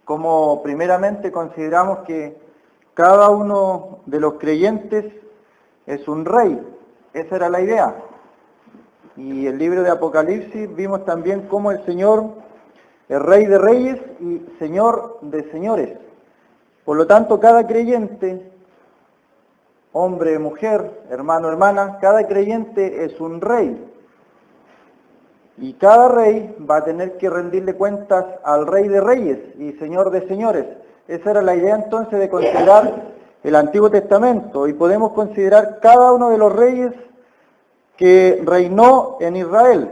como primeramente consideramos que cada uno de los creyentes es un rey. Esa era la idea. Y el libro de Apocalipsis vimos también cómo el Señor es Rey de Reyes y Señor de Señores. Por lo tanto, cada creyente, hombre, mujer, hermano, hermana, cada creyente es un rey. Y cada rey va a tener que rendirle cuentas al Rey de Reyes y Señor de Señores. Esa era la idea entonces de considerar el Antiguo Testamento. Y podemos considerar cada uno de los reyes que reinó en Israel.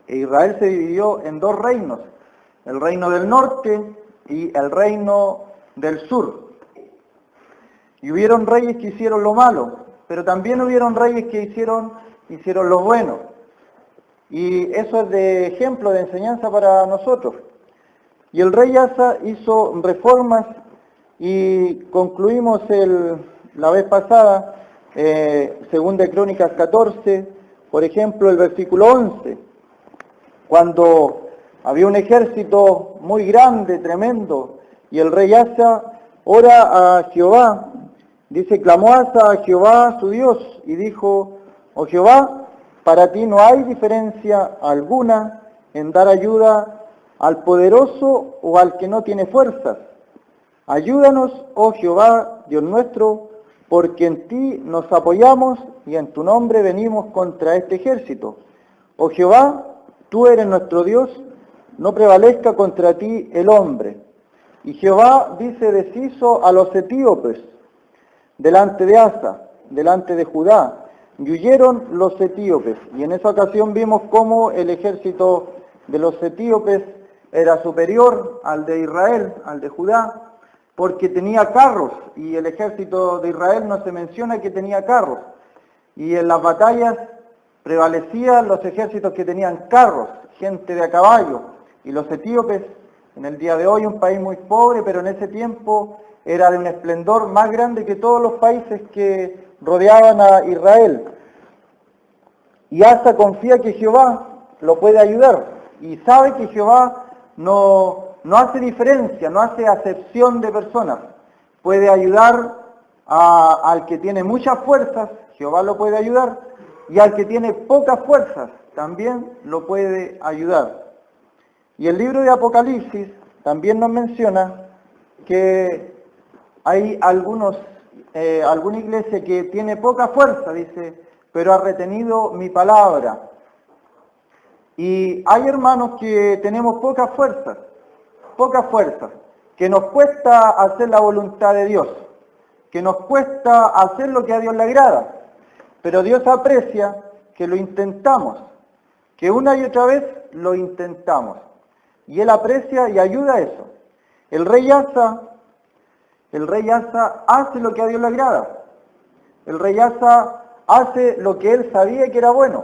E Israel se dividió en dos reinos, el reino del norte y el reino del sur. Y hubieron reyes que hicieron lo malo, pero también hubieron reyes que hicieron lo bueno. Y eso es de ejemplo, de enseñanza para nosotros. Y el rey Asa hizo reformas y concluimos la vez pasada, segunda de Crónicas 14, por ejemplo, el versículo 11, cuando había un ejército muy grande, tremendo, y el rey Asa ora a Jehová, dice, clamó Asa a Jehová su Dios, y dijo, oh Jehová, para ti no hay diferencia alguna en dar ayuda al poderoso o al que no tiene fuerzas. Ayúdanos, oh Jehová, Dios nuestro, porque en ti nos apoyamos y en tu nombre venimos contra este ejército. Oh Jehová, tú eres nuestro Dios, no prevalezca contra ti el hombre. Y Jehová dice, deshizo a los etíopes delante de Asa, delante de Judá, y huyeron los etíopes. Y en esa ocasión vimos cómo el ejército de los etíopes era superior al de Israel, al de Judá, porque tenía carros, y el ejército de Israel no se menciona que tenía carros. Y en las batallas prevalecían los ejércitos que tenían carros, gente de a caballo, y los etíopes, en el día de hoy un país muy pobre, pero en ese tiempo era de un esplendor más grande que todos los países que rodeaban a Israel. Y Asa confía que Jehová lo puede ayudar, y sabe que Jehová no hace diferencia, no hace acepción de personas. Puede ayudar al que tiene muchas fuerzas, Jehová lo puede ayudar, y al que tiene pocas fuerzas, también lo puede ayudar. Y el libro de Apocalipsis también nos menciona que hay alguna iglesia que tiene poca fuerza, dice, pero ha retenido mi palabra. Y hay hermanos que tenemos pocas fuerzas, que nos cuesta hacer la voluntad de Dios, que nos cuesta hacer lo que a Dios le agrada, pero Dios aprecia que lo intentamos, que una y otra vez lo intentamos, y Él aprecia y ayuda a eso. El rey Asa hace lo que a Dios le agrada, el rey Asa hace lo que él sabía que era bueno,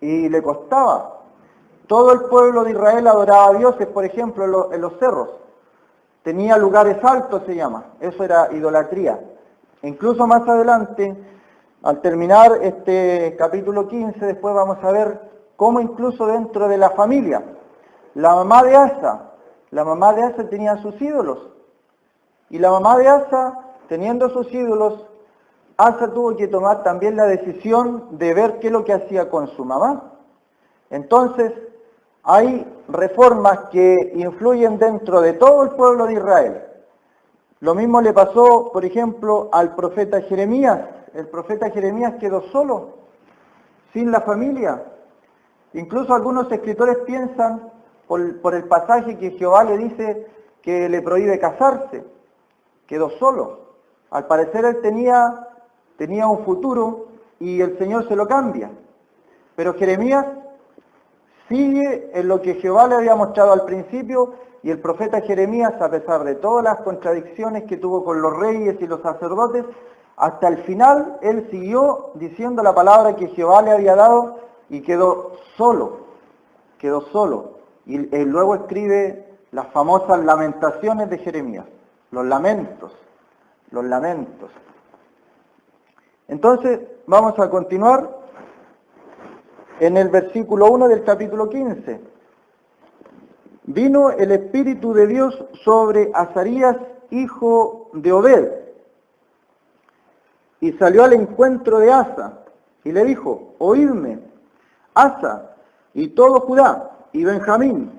y le costaba. Todo el pueblo de Israel adoraba a dioses, por ejemplo, en los cerros. Tenía lugares altos, se llama. Eso era idolatría. Incluso más adelante, al terminar este capítulo 15, después vamos a ver cómo incluso dentro de la familia, la mamá de Asa tenía sus ídolos. Y la mamá de Asa, teniendo sus ídolos, Asa tuvo que tomar también la decisión de ver qué es lo que hacía con su mamá. Entonces, hay reformas que influyen dentro de todo el pueblo de Israel. Lo mismo le pasó, por ejemplo, al profeta Jeremías. El profeta Jeremías quedó solo, sin la familia. Incluso algunos escritores piensan, por el pasaje que Jehová le dice que le prohíbe casarse, quedó solo. Al parecer él tenía un futuro y el Señor se lo cambia. Pero Jeremías sigue en lo que Jehová le había mostrado al principio, y el profeta Jeremías, a pesar de todas las contradicciones que tuvo con los reyes y los sacerdotes, hasta el final él siguió diciendo la palabra que Jehová le había dado y quedó solo. Y luego escribe las famosas lamentaciones de Jeremías, los lamentos. Entonces, vamos a continuar en el versículo 1 del capítulo 15. vino el Espíritu de Dios sobre Azarías, hijo de Obed, y salió al encuentro de Asa, y le dijo, oídme, Asa, y todo Judá, y Benjamín,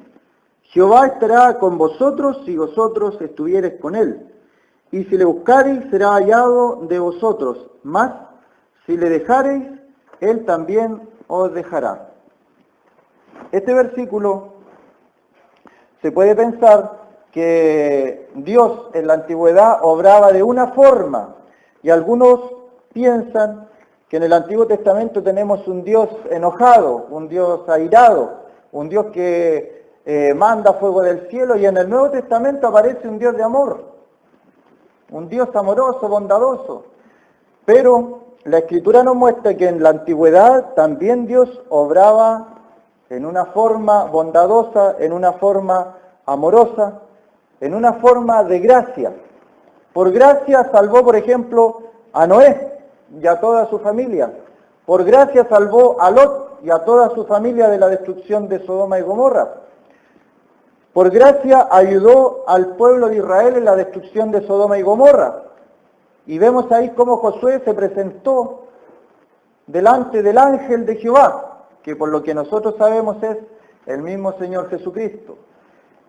Jehová estará con vosotros si vosotros estuviereis con él, y si le buscareis será hallado de vosotros, mas si le dejareis, él también os dejará. Este versículo se puede pensar que Dios en la antigüedad obraba de una forma, y algunos piensan que en el Antiguo Testamento tenemos un Dios enojado, un Dios airado, un Dios que manda fuego del cielo, y en el Nuevo Testamento aparece un Dios de amor, un Dios amoroso, bondadoso. Pero la Escritura nos muestra que en la antigüedad también Dios obraba en una forma bondadosa, en una forma amorosa, en una forma de gracia. Por gracia salvó, por ejemplo, a Noé y a toda su familia. Por gracia salvó a Lot y a toda su familia de la destrucción de Sodoma y Gomorra. Por gracia ayudó al pueblo de Israel en la destrucción de Sodoma y Gomorra. Y vemos ahí cómo Josué se presentó delante del ángel de Jehová, que por lo que nosotros sabemos es el mismo Señor Jesucristo.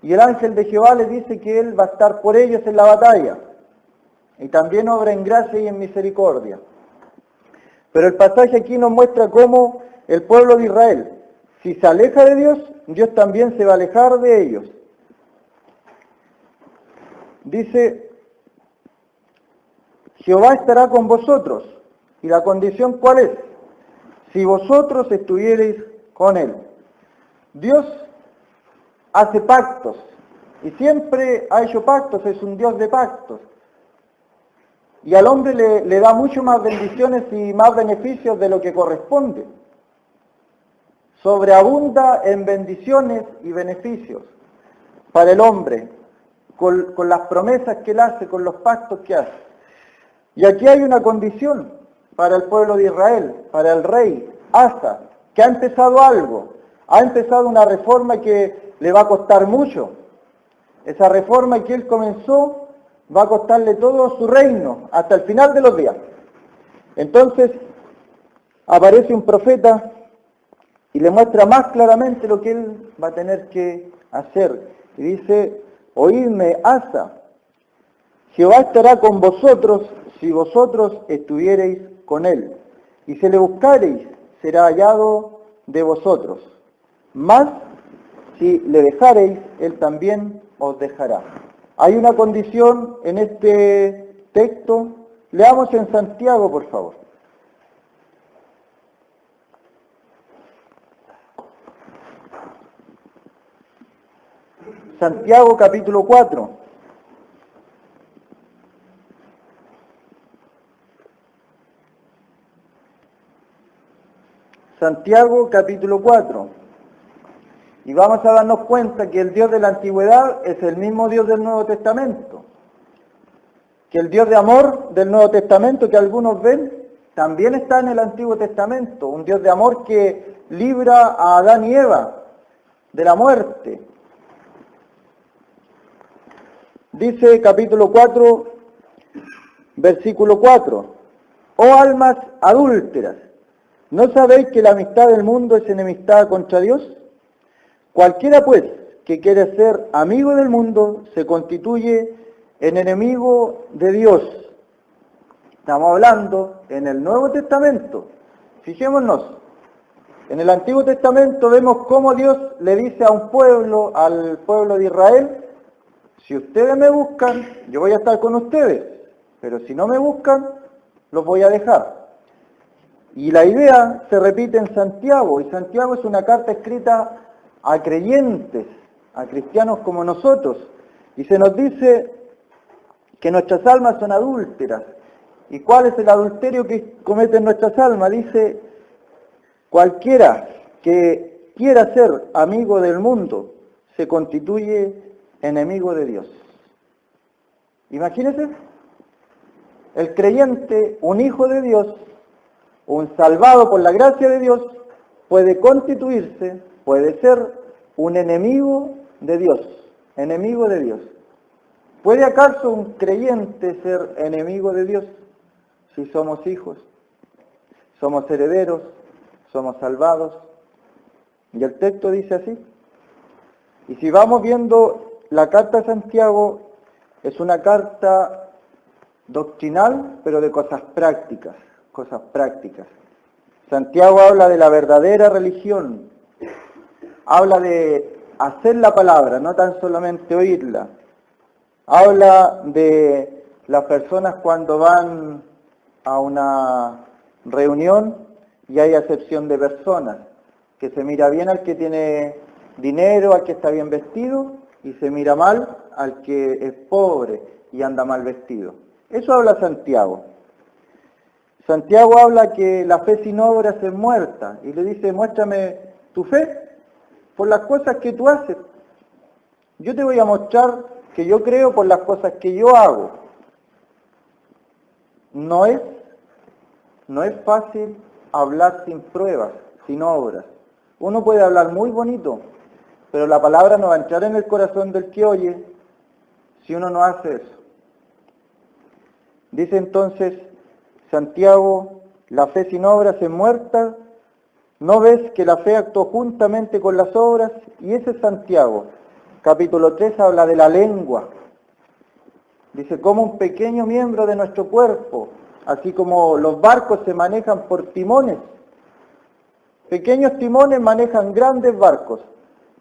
Y el ángel de Jehová le dice que Él va a estar por ellos en la batalla. Y también obra en gracia y en misericordia. Pero el pasaje aquí nos muestra cómo el pueblo de Israel, si se aleja de Dios, Dios también se va a alejar de ellos. Dice, Jehová estará con vosotros. ¿Y la condición cuál es? Si vosotros estuviereis con Él. Dios hace pactos, y siempre ha hecho pactos, es un Dios de pactos. Y al hombre le da mucho más bendiciones y más beneficios de lo que corresponde. Sobreabunda en bendiciones y beneficios para el hombre, con las promesas que Él hace, con los pactos que hace. Y aquí hay una condición para el pueblo de Israel, para el rey Asa, que ha empezado algo, ha empezado una reforma que le va a costar mucho. Esa reforma que él comenzó va a costarle todo su reino, hasta el final de los días. Entonces, aparece un profeta y le muestra más claramente lo que él va a tener que hacer. Y dice, oídme, Asa, Jehová estará con vosotros si vosotros estuviereis con él, y si le buscareis, será hallado de vosotros. Mas, si le dejareis, él también os dejará. Hay una condición en este texto. Leamos en Santiago, por favor. Santiago capítulo 4. Santiago capítulo 4. Y vamos a darnos cuenta que el Dios de la antigüedad es el mismo Dios del Nuevo Testamento. Que el Dios de amor del Nuevo Testamento que algunos ven, también está en el Antiguo Testamento. Un Dios de amor que libra a Adán y Eva de la muerte. Dice capítulo 4, versículo 4. Oh almas adúlteras, ¿no sabéis que la amistad del mundo es enemistad contra Dios? Cualquiera pues que quiere ser amigo del mundo se constituye en enemigo de Dios. Estamos hablando en el Nuevo Testamento. Fijémonos, en el Antiguo Testamento vemos cómo Dios le dice a un pueblo, al pueblo de Israel, si ustedes me buscan, yo voy a estar con ustedes, pero si no me buscan, los voy a dejar. Y la idea se repite en Santiago, y Santiago es una carta escrita a creyentes, a cristianos como nosotros, y se nos dice que nuestras almas son adúlteras. ¿Y cuál es el adulterio que cometen nuestras almas? Dice, cualquiera que quiera ser amigo del mundo se constituye enemigo de Dios. Imagínense, el creyente, un hijo de Dios, un salvado por la gracia de Dios, puede constituirse, puede ser un enemigo de Dios, enemigo de Dios. ¿Puede acaso un creyente ser enemigo de Dios? Si somos hijos, somos herederos, somos salvados. Y el texto dice así. Y si vamos viendo la carta de Santiago, es una carta doctrinal, pero de cosas prácticas, cosas prácticas. Santiago habla de la verdadera religión, habla de hacer la palabra, no tan solamente oírla. Habla de las personas cuando van a una reunión y hay acepción de personas, que se mira bien al que tiene dinero, al que está bien vestido, y se mira mal al que es pobre y anda mal vestido. Eso habla Santiago. Santiago habla que la fe sin obras es muerta, y le dice, muéstrame tu fe por las cosas que tú haces. Yo te voy a mostrar que yo creo por las cosas que yo hago. No es fácil hablar sin pruebas, sin obras. Uno puede hablar muy bonito, pero la palabra no va a entrar en el corazón del que oye si uno no hace eso. Dice entonces Santiago, la fe sin obras es muerta. ¿No ves que la fe actuó juntamente con las obras? Y ese es Santiago. Capítulo 3 habla de la lengua. Dice, como un pequeño miembro de nuestro cuerpo, así como los barcos se manejan por timones. Pequeños timones manejan grandes barcos.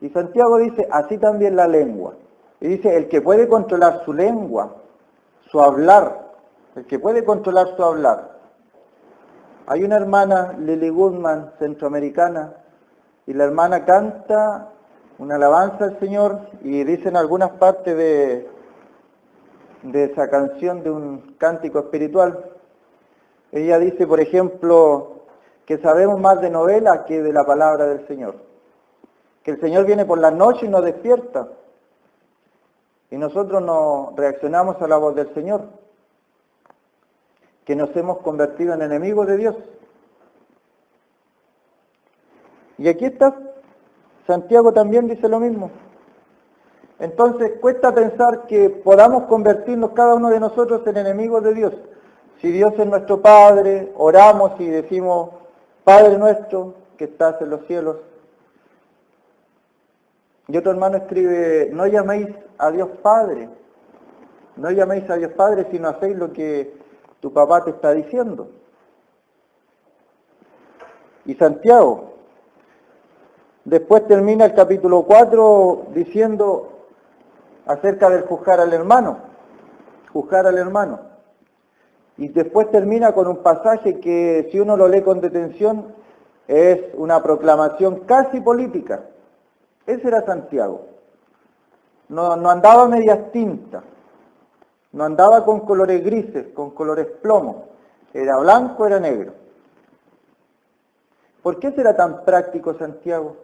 Y Santiago dice, así también la lengua. Y dice, el que puede controlar su lengua, su hablar, el que puede controlar su hablar. Hay una hermana, Lily Goodman, centroamericana, y la hermana canta una alabanza al Señor, y dice en algunas partes de esa canción, de un cántico espiritual, ella dice, por ejemplo, que sabemos más de novela que de la palabra del Señor. Que el Señor viene por la noche y nos despierta. Y nosotros no reaccionamos a la voz del Señor. Que nos hemos convertido en enemigos de Dios. Y aquí está, Santiago también dice lo mismo. Entonces cuesta pensar que podamos convertirnos cada uno de nosotros en enemigos de Dios. Si Dios es nuestro Padre, oramos y decimos, Padre nuestro que estás en los cielos. Y otro hermano escribe, no llaméis a Dios Padre, no llaméis a Dios Padre si no hacéis lo que tu papá te está diciendo. Y Santiago, después termina el capítulo 4 diciendo acerca del juzgar al hermano. Y después termina con un pasaje que si uno lo lee con detención es una proclamación casi política. Ese era Santiago. No andaba medias tintas, no andaba con colores grises, con colores plomo. Era blanco, era negro. ¿Por qué será tan práctico Santiago?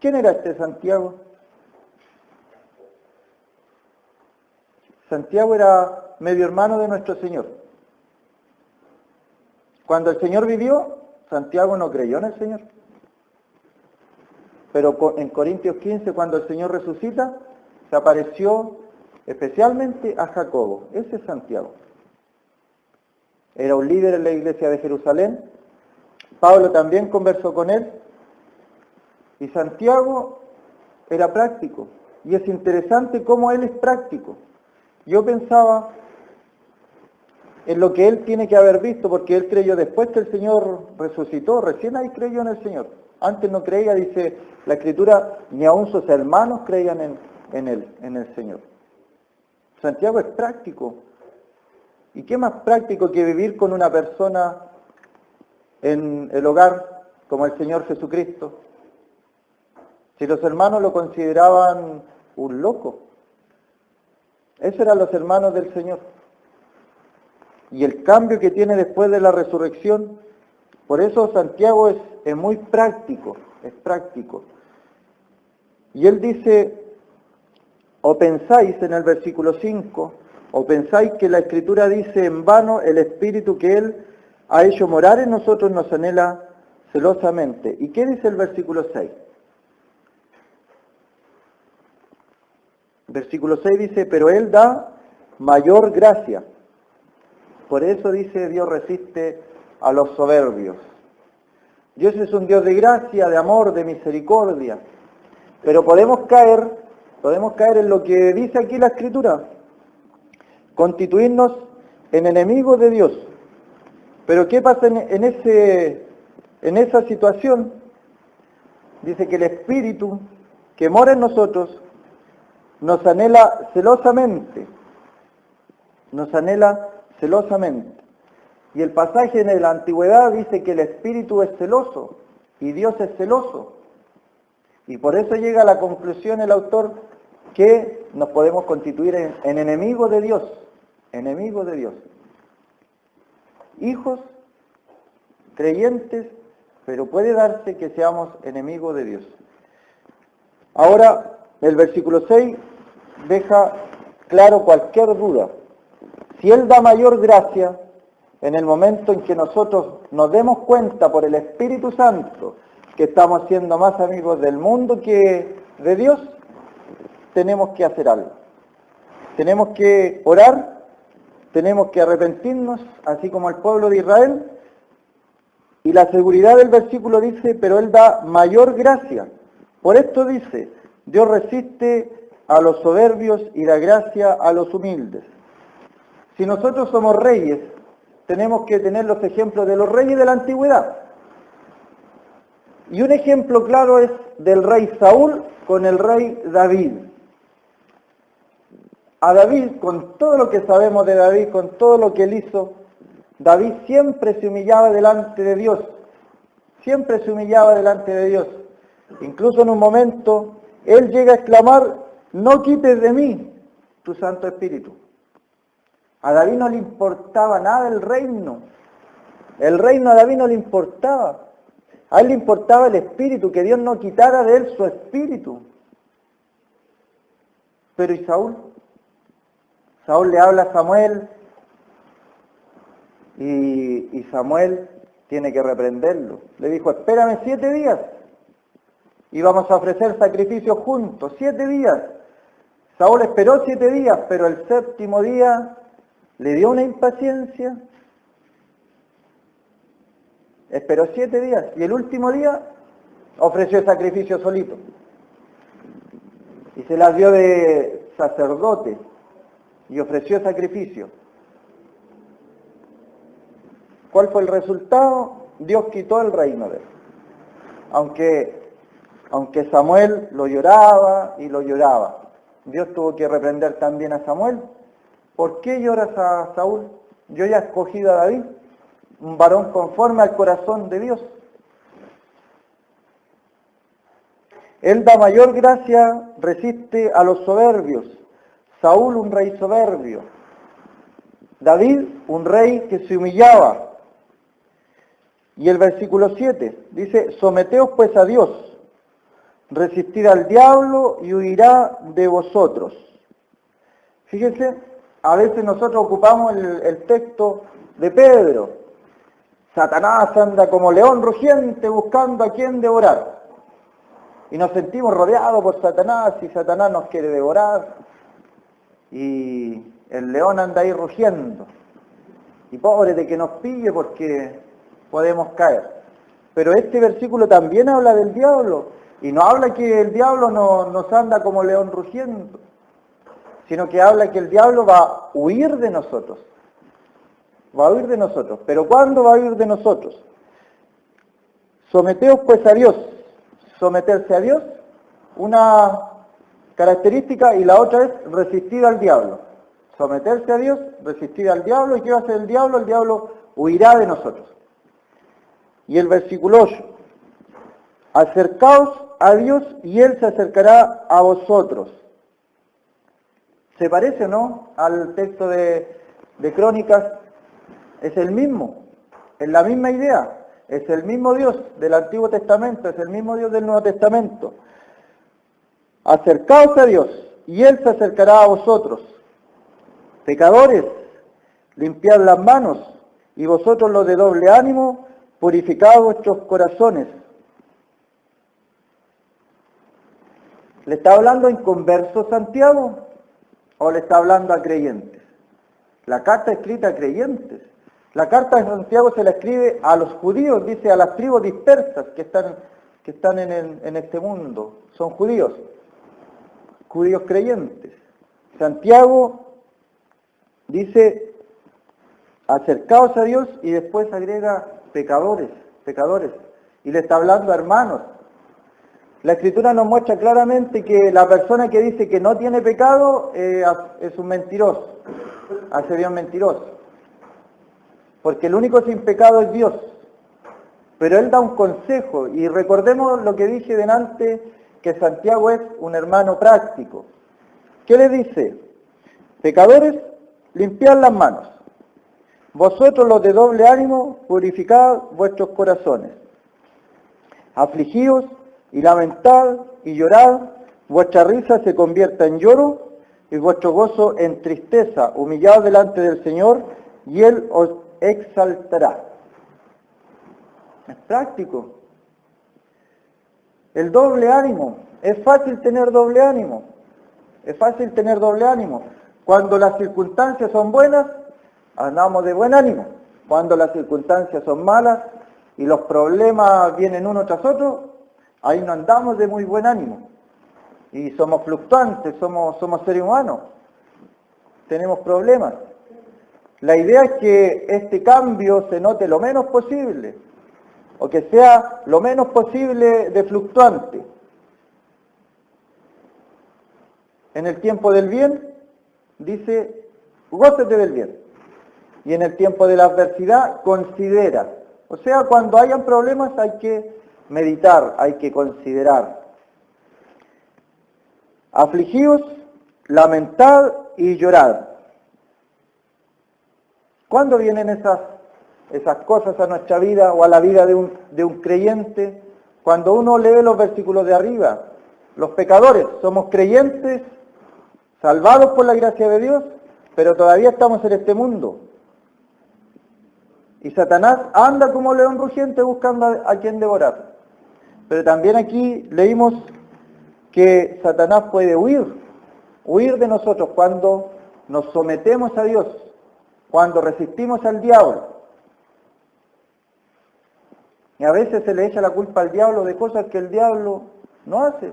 ¿Quién era este Santiago? Santiago era medio hermano de nuestro Señor. Cuando el Señor vivió, Santiago no creyó en el Señor. Pero en Corintios 15, cuando el Señor resucita, se apareció especialmente a Jacobo. Ese es Santiago. Era un líder en la iglesia de Jerusalén. Pablo también conversó con él. Y Santiago era práctico. Y es interesante cómo él es práctico. Yo pensaba en lo que él tiene que haber visto, porque él creyó después que el Señor resucitó, recién ahí creyó en el Señor. Antes no creía, dice la Escritura, ni aun sus hermanos creían en él, en el Señor. Santiago es práctico. ¿Y qué más práctico que vivir con una persona en el hogar como el Señor Jesucristo? Si los hermanos lo consideraban un loco. Esos eran los hermanos del Señor. Y el cambio que tiene después de la resurrección, por eso Santiago es muy práctico, es práctico. Y él dice, o pensáis en el versículo 5, o pensáis que la Escritura dice en vano el Espíritu que Él ha hecho morar en nosotros nos anhela celosamente. ¿Y qué dice el versículo 6? Versículo 6 dice, pero Él da mayor gracia. Por eso dice, Dios resiste a los soberbios. Dios es un Dios de gracia, de amor, de misericordia. Pero podemos caer en lo que dice aquí la Escritura, constituirnos en enemigos de Dios. Pero ¿qué pasa en esa situación? Dice que el Espíritu que mora en nosotros nos anhela celosamente. Nos anhela celosamente. Y el pasaje en la antigüedad dice que el Espíritu es celoso y Dios es celoso. Y por eso llega a la conclusión el autor que nos podemos constituir en enemigos de Dios. Enemigos de Dios. Hijos, creyentes, pero puede darse que seamos enemigos de Dios. Ahora, el versículo 6 deja claro cualquier duda. Si Él da mayor gracia, en el momento en que nosotros nos demos cuenta por el Espíritu Santo que estamos siendo más amigos del mundo que de Dios, tenemos que hacer algo. Tenemos que orar, tenemos que arrepentirnos, así como el pueblo de Israel. Y la seguridad del versículo dice, pero Él da mayor gracia. Por esto dice, Dios resiste a los soberbios y da gracia a los humildes. Si nosotros somos reyes, tenemos que tener los ejemplos de los reyes de la antigüedad. Y un ejemplo claro es del rey Saúl con el rey David. A David, con todo lo que sabemos de David, con todo lo que él hizo, David siempre se humillaba delante de Dios. Siempre se humillaba delante de Dios. Incluso en un momento, él llega a exclamar, no quites de mí tu Santo Espíritu. A David no le importaba nada el reino. El reino a David no le importaba. A él le importaba el Espíritu, que Dios no quitara de él su Espíritu. Pero ¿y Saúl? Saúl le habla a Samuel y Samuel tiene que reprenderlo. Le dijo, espérame 7 días y vamos a ofrecer sacrificios juntos. 7 días. Saúl esperó 7 días, pero el 7º día le dio una impaciencia. Esperó 7 días y el último día ofreció sacrificio solito. Y se las dio de sacerdote y ofreció sacrificio. ¿Cuál fue el resultado? Dios quitó el reino de él. Aunque Samuel lo lloraba y lo lloraba. Dios tuvo que reprender también a Samuel. ¿Por qué lloras a Saúl? Yo ya he escogido a David, un varón conforme al corazón de Dios. Él da mayor gracia, resiste a los soberbios. Saúl, un rey soberbio. David, un rey que se humillaba. Y el versículo 7 dice, someteos pues a Dios, resistid al diablo y huirá de vosotros. Fíjense, a veces nosotros ocupamos el texto de Pedro. Satanás anda como león rugiente buscando a quien devorar. Y nos sentimos rodeados por Satanás y Satanás nos quiere devorar. Y el león anda ahí rugiendo. Y pobre de que nos pille porque podemos caer. Pero este versículo también habla del diablo. Y no habla que el diablo nos anda como león rugiendo, sino que habla que el diablo va a huir de nosotros. Va a huir de nosotros. ¿Pero cuándo va a huir de nosotros? Someteos pues a Dios. Someterse a Dios, una característica, y la otra es resistir al diablo. Someterse a Dios, resistir al diablo. ¿Y qué va a hacer el diablo? El diablo huirá de nosotros. Y el versículo 8. Acercaos a Dios y Él se acercará a vosotros. ¿Se parece o no al texto de Crónicas? Es el mismo, es la misma idea. Es el mismo Dios del Antiguo Testamento, es el mismo Dios del Nuevo Testamento. Acercaos a Dios y Él se acercará a vosotros. Pecadores, limpiad las manos, y vosotros los de doble ánimo, purificad vuestros corazones. ¿Le está hablando a inconversos Santiago o le está hablando a creyentes? La carta escrita a creyentes. La carta de Santiago se la escribe a los judíos, dice a las tribus dispersas que están en este mundo. Son judíos creyentes. Santiago dice, acercaos a Dios, y después agrega pecadores. Y le está hablando a hermanos. La Escritura nos muestra claramente que la persona que dice que no tiene pecado es un mentiroso, hace Dios mentiroso. Porque el único sin pecado es Dios. Pero Él da un consejo, y recordemos lo que dije delante, que Santiago es un hermano práctico. ¿Qué le dice? Pecadores, limpiad las manos. Vosotros los de doble ánimo, purificad vuestros corazones. Afligíos y lamentad y llorad, vuestra risa se convierta en lloro y vuestro gozo en tristeza. Humillad delante del Señor y Él os exaltará. Es práctico. El doble ánimo. Es fácil tener doble ánimo. Cuando las circunstancias son buenas, andamos de buen ánimo. Cuando las circunstancias son malas y los problemas vienen uno tras otro, ahí no andamos de muy buen ánimo. Y somos fluctuantes, somos seres humanos. Tenemos problemas. La idea es que este cambio se note lo menos posible, o que sea lo menos posible de fluctuante. En el tiempo del bien, dice, gózate del bien. Y en el tiempo de la adversidad, considera. O sea, cuando hayan problemas hay que meditar, hay que considerar. Afligíos, lamentad y llorad. ¿Cuándo vienen esas cosas a nuestra vida o a la vida de un creyente? Cuando uno lee los versículos de arriba. Los pecadores somos creyentes, salvados por la gracia de Dios, pero todavía estamos en este mundo. Y Satanás anda como león rugiente buscando a quien devorar. Pero también aquí leímos que Satanás puede huir de nosotros cuando nos sometemos a Dios, cuando resistimos al diablo. Y a veces se le echa la culpa al diablo de cosas que el diablo no hace.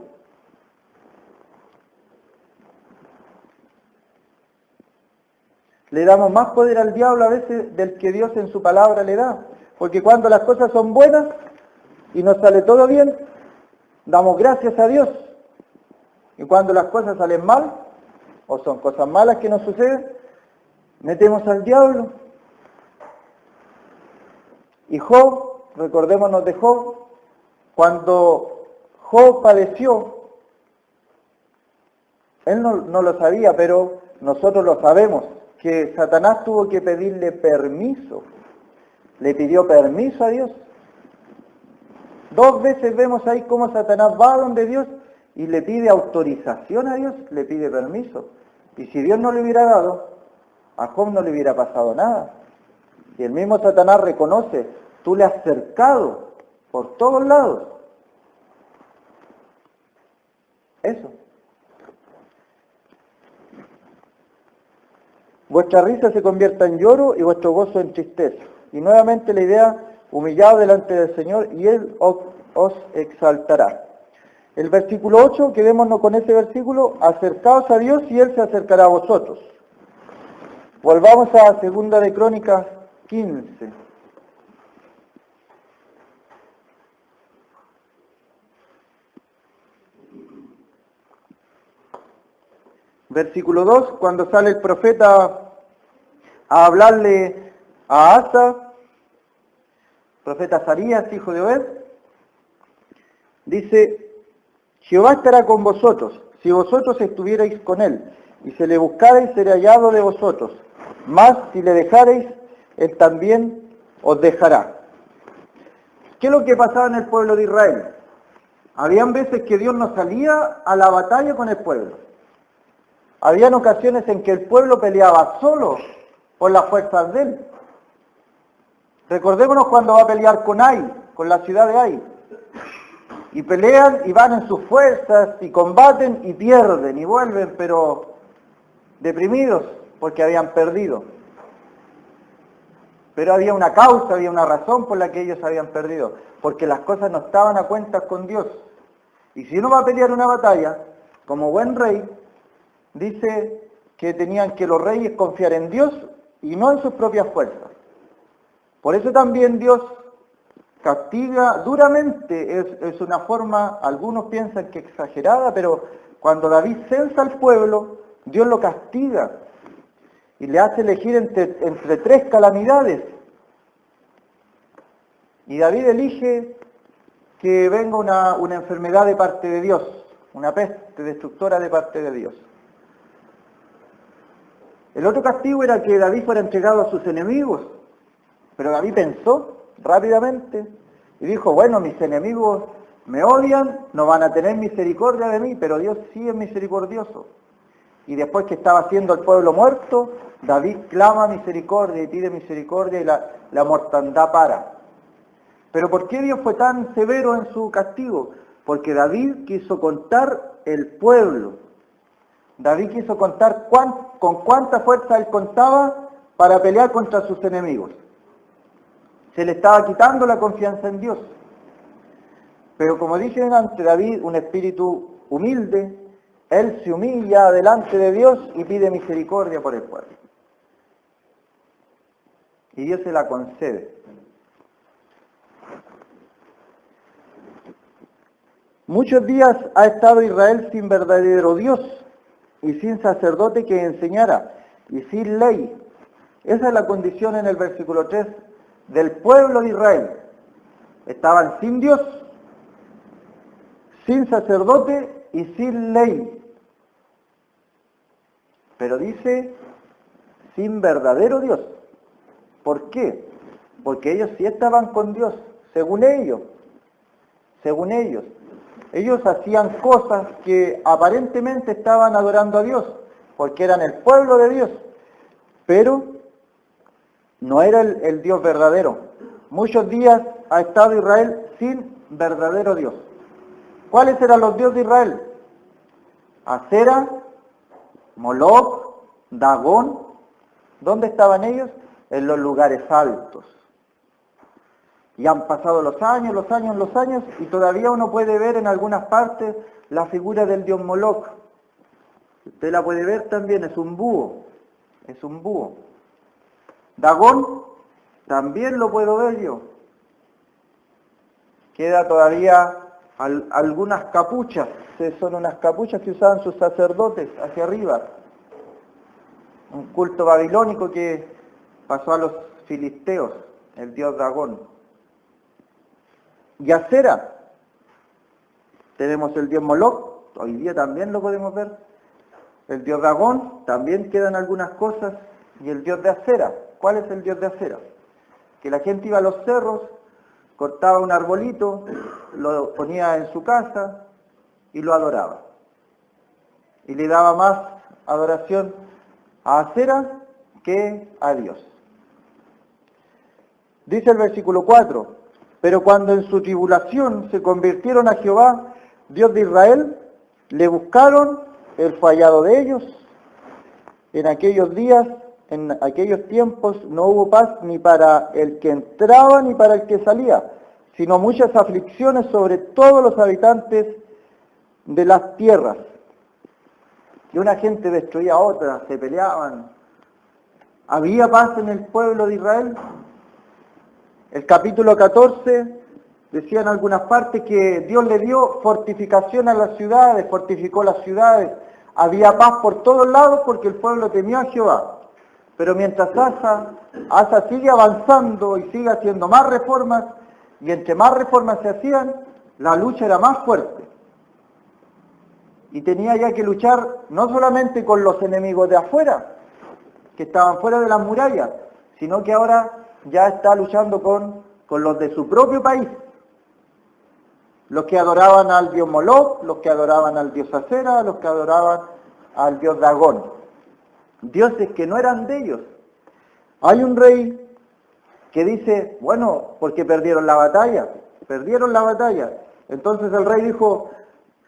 Le damos más poder al diablo a veces del que Dios en su palabra le da. Porque cuando las cosas son buenas y nos sale todo bien, damos gracias a Dios. Y cuando las cosas salen mal, o son cosas malas que nos suceden, metemos al diablo. Y Job, recordémonos de Job, cuando Job padeció, él no lo sabía, pero nosotros lo sabemos, que Satanás tuvo que pedirle permiso. Le pidió permiso a Dios. 2 veces vemos ahí cómo Satanás va donde Dios y le pide autorización a Dios, le pide permiso. Y si Dios no le hubiera dado, a Job no le hubiera pasado nada. Y el mismo Satanás reconoce, tú le has cercado por todos lados. Eso. Vuestra risa se convierta en lloro y vuestro gozo en tristeza. Y nuevamente la idea, humillado delante del Señor y Él os exaltará. El versículo 8, quedémonos con ese versículo, acercaos a Dios y Él se acercará a vosotros. Volvamos a 2 de Crónicas 15. Versículo 2, cuando sale el profeta a hablarle a Asa, profeta Azarías, hijo de Obed, dice, Jehová estará con vosotros, si vosotros estuvierais con él, y se le buscarais, será hallado de vosotros, mas si le dejareis, él también os dejará. ¿Qué es lo que pasaba en el pueblo de Israel? Habían veces que Dios no salía a la batalla con el pueblo. Habían ocasiones en que el pueblo peleaba solo por las fuerzas de él. Recordémonos cuando va a pelear con Ai, con la ciudad de Ai. y pelean y van en sus fuerzas y combaten y pierden y vuelven, pero deprimidos porque habían perdido. Pero había una causa, había una razón por la que ellos habían perdido, porque las cosas no estaban a cuentas con Dios. Y si uno va a pelear una batalla, como buen rey, dice que tenían que los reyes confiar en Dios y no en sus propias fuerzas. Por eso también Dios castiga duramente, es una forma, algunos piensan que exagerada, pero cuando David censa al pueblo, Dios lo castiga y le hace elegir entre tres calamidades. Y David elige que venga una enfermedad de parte de Dios, una peste destructora de parte de Dios. El otro castigo era que David fuera entregado a sus enemigos, pero David pensó rápidamente y dijo, bueno, mis enemigos me odian, no van a tener misericordia de mí, pero Dios sí es misericordioso. Y después que estaba siendo el pueblo muerto, David clama misericordia y pide misericordia y la mortandad para. Pero ¿por qué Dios fue tan severo en su castigo? Porque David quiso contar el pueblo. David quiso contar con cuánta fuerza él contaba para pelear contra sus enemigos. Se le estaba quitando la confianza en Dios. Pero como dije antes, David, un espíritu humilde, él se humilla delante de Dios y pide misericordia por el pueblo. Y Dios se la concede. Muchos días ha estado Israel sin verdadero Dios y sin sacerdote que enseñara y sin ley. Esa es la condición en el versículo 3 del pueblo de Israel. Estaban sin Dios, sin sacerdote y sin ley. Pero dice, sin verdadero Dios. ¿Por qué? Porque ellos sí estaban con Dios, según ellos. Según ellos. Ellos hacían cosas que aparentemente estaban adorando a Dios, porque eran el pueblo de Dios. Pero no era el Dios verdadero. Muchos días ha estado Israel sin verdadero Dios. ¿Cuáles eran los dioses de Israel? Acera, Moloc, Dagón. ¿Dónde estaban ellos? En los lugares altos. Y han pasado los años, y todavía uno puede ver en algunas partes la figura del dios Moloc. Usted la puede ver también, es un búho. Es un búho. Dagón, también lo puedo ver yo. Queda todavía algunas capuchas, son unas capuchas que usaban sus sacerdotes hacia arriba. Un culto babilónico que pasó a los filisteos, el dios Dagón. Y Acera, tenemos el dios Moloc, hoy día también lo podemos ver. El dios Dagón, también quedan algunas cosas. Y el dios de Acera, ¿cuál es el dios de Acera? Que la gente iba a los cerros, cortaba un arbolito, lo ponía en su casa y lo adoraba. Y le daba más adoración a Acera que a Dios. Dice el versículo 4, pero cuando en su tribulación se convirtieron a Jehová, Dios de Israel, le buscaron el fallado de ellos. En aquellos días, en aquellos tiempos, no hubo paz ni para el que entraba ni para el que salía, sino muchas aflicciones sobre todos los habitantes de las tierras. Que una gente destruía a otra, se peleaban. ¿Había paz en el pueblo de Israel? El capítulo 14 decía en algunas partes que Dios le dio fortificación a las ciudades, fortificó las ciudades. Había paz por todos lados porque el pueblo temía a Jehová. Pero mientras Asa sigue avanzando y sigue haciendo más reformas, y entre más reformas se hacían, la lucha era más fuerte. Y tenía ya que luchar no solamente con los enemigos de afuera, que estaban fuera de las murallas, sino que ahora ya está luchando con los de su propio país. Los que adoraban al dios Moloc, los que adoraban al dios Acera, los que adoraban al dios Dagón. Dioses que no eran de ellos. Hay un rey que dice, bueno, porque perdieron la batalla, Entonces el rey dijo,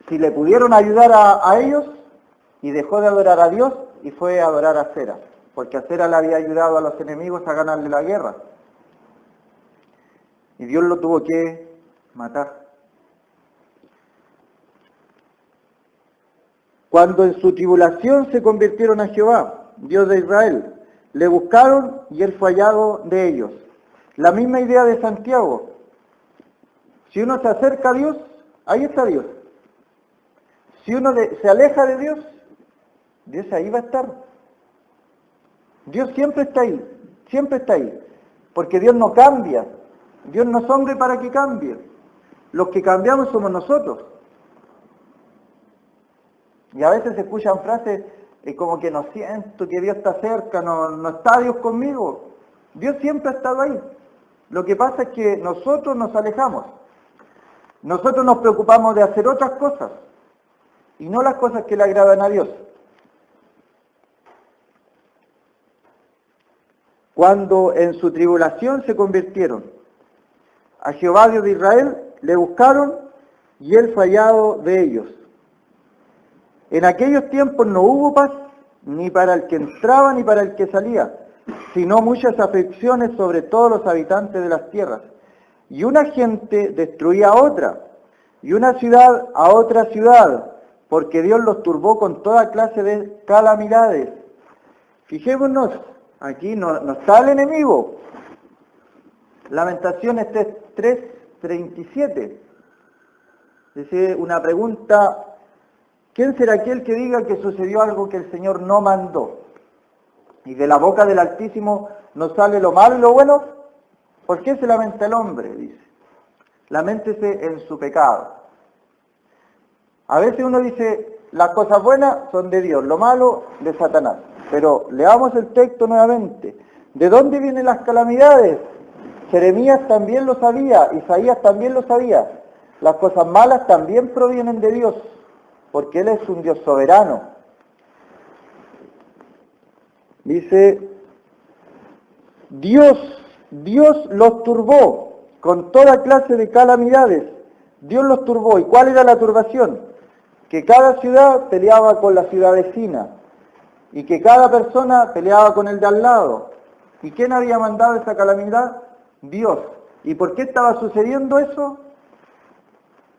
si le pudieron ayudar a ellos, y dejó de adorar a Dios y fue a adorar a Acera, porque Acera le había ayudado a los enemigos a ganarle la guerra. Y Dios lo tuvo que matar. Cuando en su tribulación se convirtieron a Jehová, Dios de Israel, le buscaron y él fue hallado de ellos. La misma idea de Santiago. Si uno se acerca a Dios, ahí está Dios. Si uno se aleja de Dios, Dios ahí va a estar. Dios siempre está ahí, porque Dios no cambia. Dios no es hombre para que cambie. Los que cambiamos somos nosotros. Y a veces se escuchan frases como que no siento que Dios está cerca, no está Dios conmigo. Dios siempre ha estado ahí. Lo que pasa es que nosotros nos alejamos. Nosotros nos preocupamos de hacer otras cosas y no las cosas que le agradan a Dios. Cuando en su tribulación se convirtieron a Jehová Dios de Israel, le buscaron y él fue hallado de ellos. En aquellos tiempos no hubo paz, ni para el que entraba ni para el que salía, sino muchas aflicciones sobre todos los habitantes de las tierras. Y una gente destruía a otra, y una ciudad a otra ciudad, porque Dios los turbó con toda clase de calamidades. Fijémonos, aquí no está el enemigo. Lamentaciones 3:37. Dice una pregunta, ¿quién será aquel que diga que sucedió algo que el Señor no mandó? Y de la boca del Altísimo no sale lo malo y lo bueno. ¿Por qué se lamenta el hombre? Dice. Laméntese en su pecado. A veces uno dice, las cosas buenas son de Dios, lo malo de Satanás. Pero leamos el texto nuevamente. ¿De dónde vienen las calamidades? Jeremías también lo sabía, Isaías también lo sabía. Las cosas malas también provienen de Dios, porque Él es un Dios soberano. Dice, Dios los turbó con toda clase de calamidades. Dios los turbó. ¿Y cuál era la turbación? Que cada ciudad peleaba con la ciudad vecina y que cada persona peleaba con el de al lado. ¿Y quién había mandado esa calamidad? Dios. ¿Y por qué estaba sucediendo eso?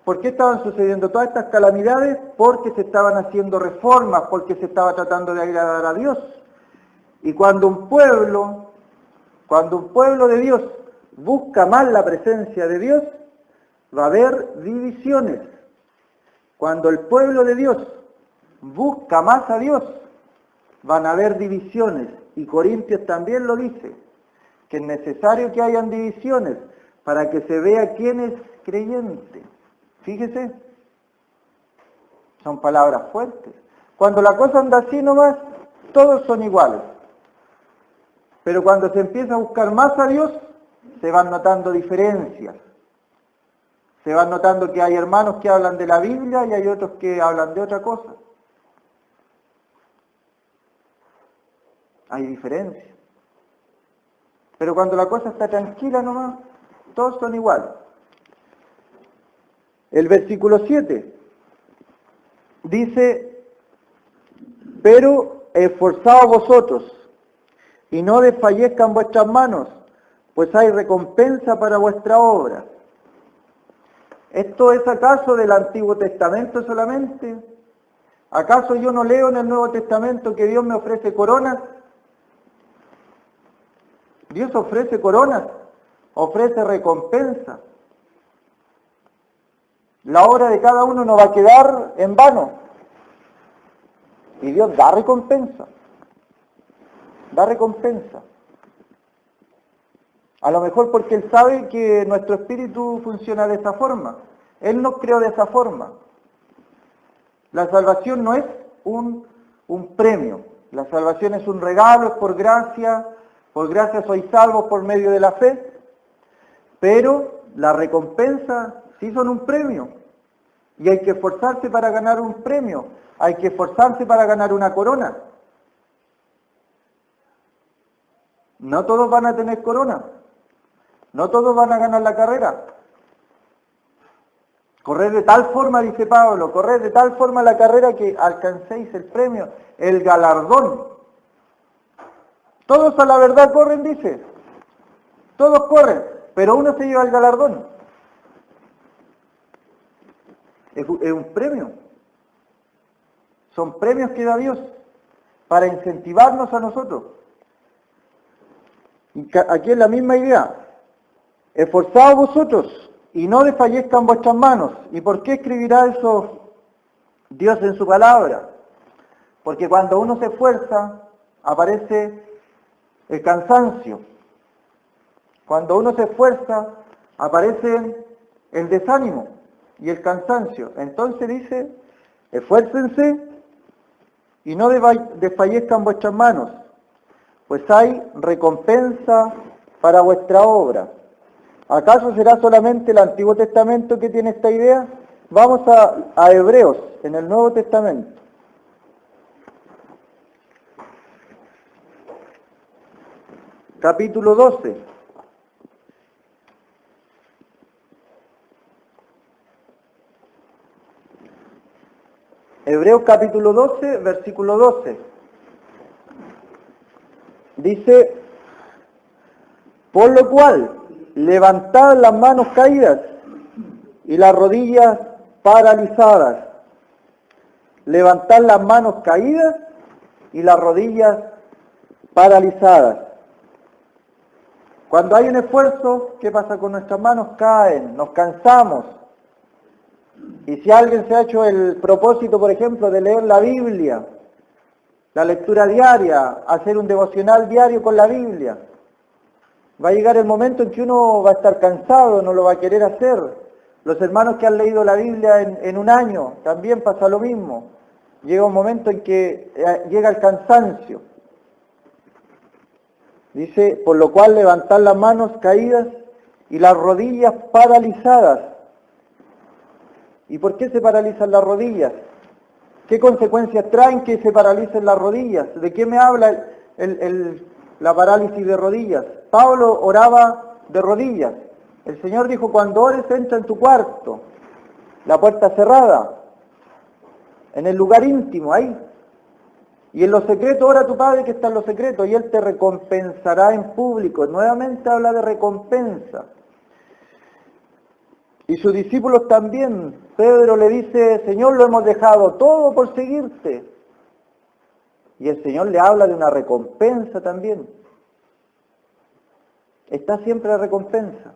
¿Por qué estaban sucediendo todas estas calamidades? Porque se estaban haciendo reformas, porque se estaba tratando de agradar a Dios. Y cuando un pueblo de Dios busca más la presencia de Dios, va a haber divisiones. Cuando el pueblo de Dios busca más a Dios, van a haber divisiones. Y Corintios también lo dice, que es necesario que hayan divisiones para que se vea quién es creyente. Fíjese, son palabras fuertes. Cuando la cosa anda así nomás, todos son iguales. Pero cuando se empieza a buscar más a Dios, se van notando diferencias. Se van notando que hay hermanos que hablan de la Biblia y hay otros que hablan de otra cosa. Hay diferencias. Pero cuando la cosa está tranquila nomás, todos son iguales. El versículo 7 dice, pero esforzaos vosotros y no desfallezcan vuestras manos, pues hay recompensa para vuestra obra. ¿Esto es acaso del Antiguo Testamento solamente? ¿Acaso yo no leo en el Nuevo Testamento que Dios me ofrece coronas? Dios ofrece coronas, ofrece recompensa. La obra de cada uno no va a quedar en vano. Y Dios da recompensa. Da recompensa. A lo mejor porque Él sabe que nuestro espíritu funciona de esa forma. Él nos creó de esa forma. La salvación no es un premio. La salvación es un regalo, es por gracia. Por gracia sois salvos por medio de la fe. Pero la recompensa sí son un premio. Y hay que esforzarse para ganar un premio. Hay que esforzarse para ganar una corona. No todos van a tener corona. No todos van a ganar la carrera. Corred de tal forma, dice Pablo, corred de tal forma la carrera que alcancéis el premio, el galardón. Todos a la verdad corren, dice. Todos corren, pero uno se lleva el galardón. Es un premio. Son premios que da Dios para incentivarnos a nosotros. Y aquí es la misma idea. Esforzaos vosotros y no desfallezcan vuestras manos. ¿Y por qué escribirá eso Dios en su palabra? Porque cuando uno se esfuerza, aparece el cansancio. Cuando uno se esfuerza, aparece el desánimo y el cansancio. Entonces dice, esfuércense y no desfallezcan vuestras manos, pues hay recompensa para vuestra obra. ¿Acaso será solamente el Antiguo Testamento que tiene esta idea? Vamos a Hebreos, en el Nuevo Testamento. Capítulo 12. Hebreos capítulo 12, versículo 12. Dice, por lo cual, levantad las manos caídas y las rodillas paralizadas. Levantad las manos caídas y las rodillas paralizadas. Cuando hay un esfuerzo, ¿qué pasa con nuestras manos? Caen, nos cansamos. Y si alguien se ha hecho el propósito, por ejemplo, de leer la Biblia, la lectura diaria, hacer un devocional diario con la Biblia, va a llegar el momento en que uno va a estar cansado, no lo va a querer hacer. Los hermanos que han leído la Biblia en un año, también pasa lo mismo. Llega un momento en que llega el cansancio. Dice, por lo cual levantad las manos caídas y las rodillas paralizadas. ¿Y por qué se paralizan las rodillas? ¿Qué consecuencias traen que se paralicen las rodillas? ¿De qué me habla la parálisis de rodillas? Pablo oraba de rodillas. El Señor dijo, cuando ores, entra en tu cuarto, la puerta cerrada, en el lugar íntimo, ahí. Y en lo secreto ora a tu Padre que está en lo secreto, y Él te recompensará en público. Nuevamente habla de recompensa. Y sus discípulos también. Pedro le dice, Señor, lo hemos dejado todo por seguirte. Y el Señor le habla de una recompensa también. Está siempre la recompensa.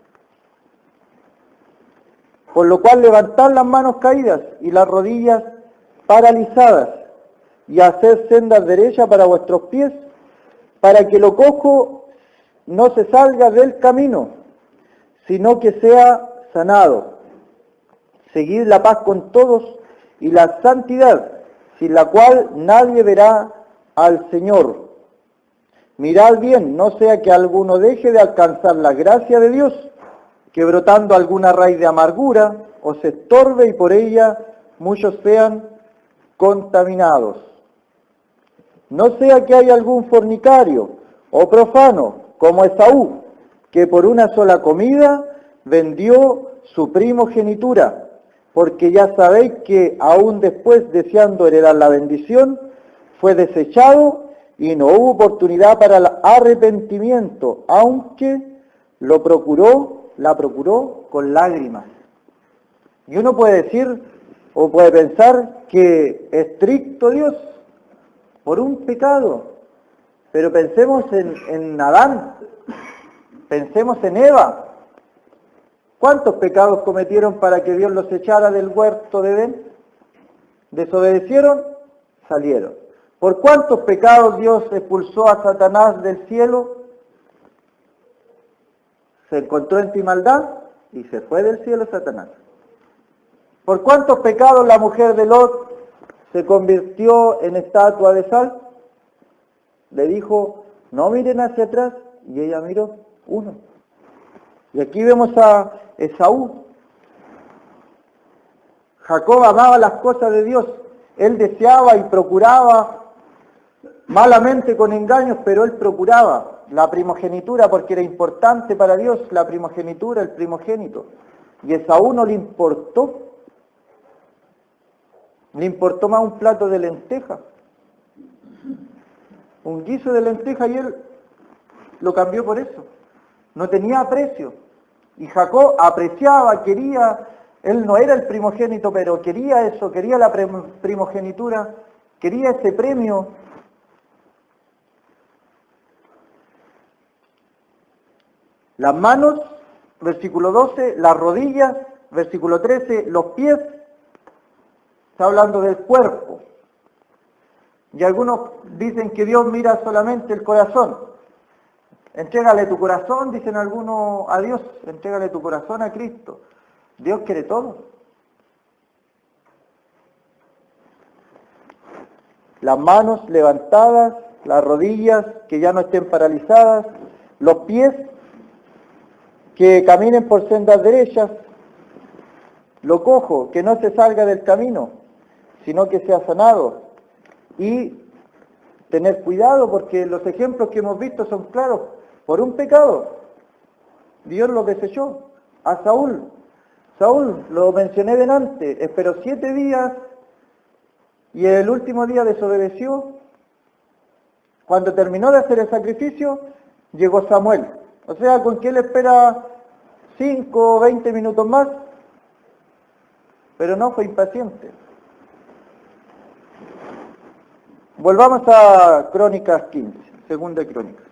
Por lo cual levantad las manos caídas y las rodillas paralizadas y haced sendas derechas para vuestros pies, para que lo cojo no se salga del camino, sino que sea sanado. Seguid la paz con todos y la santidad, sin la cual nadie verá al Señor. Mirad bien, no sea que alguno deje de alcanzar la gracia de Dios, que brotando alguna raíz de amargura os estorbe y por ella muchos sean contaminados. No sea que haya algún fornicario o profano, como Esaú, que por una sola comida vendió su primogenitura, porque ya sabéis que aún después, deseando heredar la bendición, fue desechado y no hubo oportunidad para el arrepentimiento, aunque la procuró con lágrimas. Y uno puede decir, o puede pensar que estricto Dios por un pecado, pero pensemos en Adán, pensemos en Eva. ¿Cuántos pecados cometieron para que Dios los echara del huerto de Edén? Desobedecieron, salieron. ¿Por cuántos pecados Dios expulsó a Satanás del cielo? Se encontró en ti maldad y se fue del cielo Satanás. ¿Por cuántos pecados la mujer de Lot se convirtió en estatua de sal? Le dijo, no miren hacia atrás, y ella miró, uno. Y aquí vemos a Esaú. Jacob amaba las cosas de Dios, él deseaba y procuraba, malamente con engaños, pero él procuraba la primogenitura porque era importante para Dios la primogenitura, el primogénito. Y Esaú no le importó Le importó más un plato de lenteja, un guiso de lenteja, y él lo cambió por eso. No tenía aprecio. Y Jacob apreciaba, quería, él no era el primogénito, pero quería eso, quería la primogenitura, quería ese premio. Las manos, versículo 12, las rodillas, versículo 13, los pies, está hablando del cuerpo. Y algunos dicen que Dios mira solamente el corazón. Entrégale tu corazón, dicen algunos a Dios, entrégale tu corazón a Cristo. Dios quiere todo. Las manos levantadas, las rodillas que ya no estén paralizadas, los pies que caminen por sendas derechas, lo cojo, que no se salga del camino, sino que sea sanado. Y tener cuidado, porque los ejemplos que hemos visto son claros. Por un pecado, Dios lo desechó. A Saúl, lo mencioné delante, esperó 7 días y el último día desobedeció. Cuando terminó de hacer el sacrificio, llegó Samuel. O sea, ¿con qué él espera 5 o 20 minutos más? Pero no, fue impaciente. Volvamos a Crónicas 15, segunda Crónica.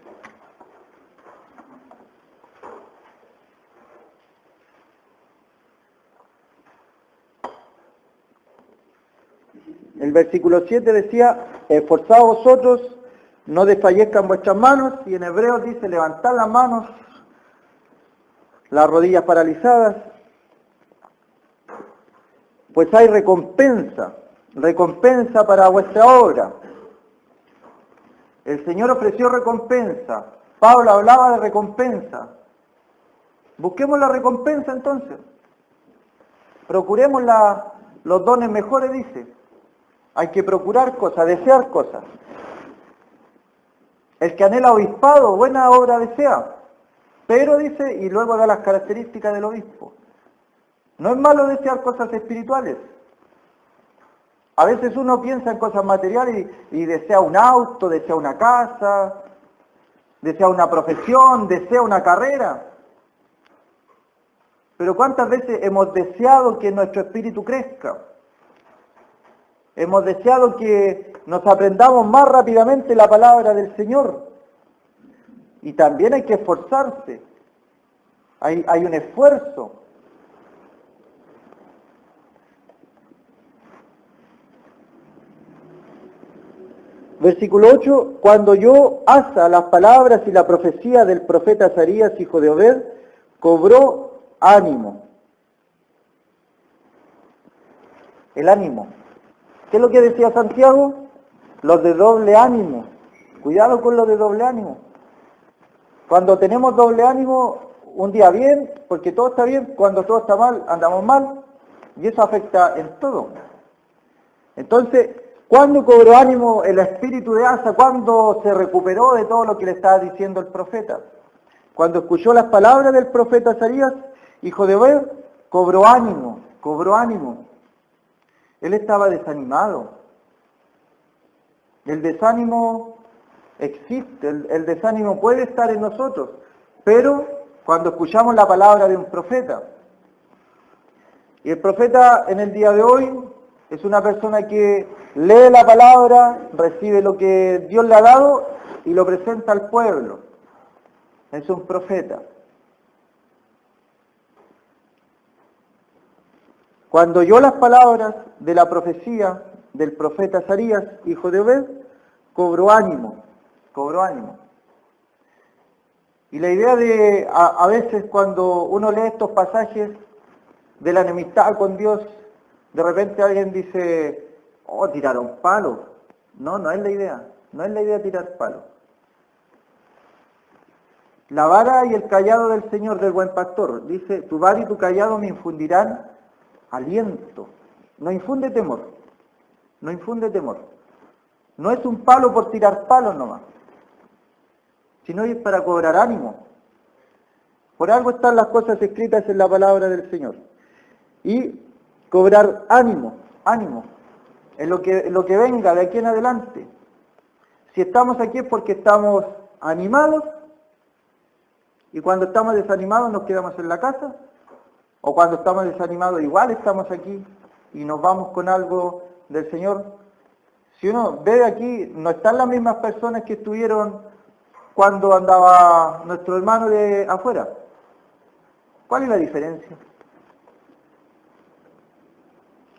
El versículo 7 decía, esforzaos vosotros, no desfallezcan vuestras manos, y en Hebreos dice, levantad las manos, las rodillas paralizadas, pues hay recompensa para vuestra obra. El Señor ofreció recompensa, Pablo hablaba de recompensa. Busquemos la recompensa entonces, procuremos los dones mejores, dice. Hay que procurar cosas, desear cosas. El que anhela obispado, buena obra desea. Pero dice, y luego da las características del obispo. No es malo desear cosas espirituales. A veces uno piensa en cosas materiales y desea un auto, desea una casa, desea una profesión, desea una carrera. Pero ¿cuántas veces hemos deseado que nuestro espíritu crezca? Hemos deseado que nos aprendamos más rápidamente la palabra del Señor. Y también hay que esforzarse. Hay un esfuerzo. Versículo 8, cuando oyó Asa las palabras y la profecía del profeta Azarías, hijo de Obed, cobró ánimo. El ánimo. ¿Qué es lo que decía Santiago? Los de doble ánimo. Cuidado con los de doble ánimo. Cuando tenemos doble ánimo, un día bien, porque todo está bien, cuando todo está mal, andamos mal, y eso afecta en todo. Entonces, ¿cuándo cobró ánimo el espíritu de Asa? ¿Cuándo se recuperó de todo lo que le estaba diciendo el profeta? Cuando escuchó las palabras del profeta Azarías, hijo de Obed, cobró ánimo. Él estaba desanimado. El desánimo existe, el desánimo puede estar en nosotros, pero cuando escuchamos la palabra de un profeta, y el profeta en el día de hoy es una persona que lee la palabra, recibe lo que Dios le ha dado y lo presenta al pueblo. Es un profeta. Cuando oyó las palabras de la profecía del profeta Azarías, hijo de Obed, cobró ánimo. Y la idea de, a veces cuando uno lee estos pasajes de la enemistad con Dios, de repente alguien dice, oh, tiraron palos. No es la idea tirar palos. La vara y el cayado del Señor, del buen pastor, dice, tu vara y tu cayado me infundirán aliento. No infunde temor. No es un palo por tirar palos nomás, sino es para cobrar ánimo. Por algo están las cosas escritas en la palabra del Señor. Y cobrar ánimo. en lo que venga de aquí en adelante. Si estamos aquí es porque estamos animados, y cuando estamos desanimados nos quedamos en la casa, o cuando estamos desanimados igual estamos aquí y nos vamos con algo del Señor. Si uno ve aquí, no están las mismas personas que estuvieron cuando andaba nuestro hermano de afuera. ¿Cuál es la diferencia?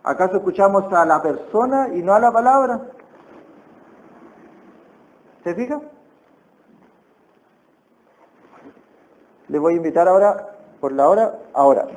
¿Acaso escuchamos a la persona y no a la palabra? ¿Se fija? Les voy a invitar ahora, por la hora, ahora.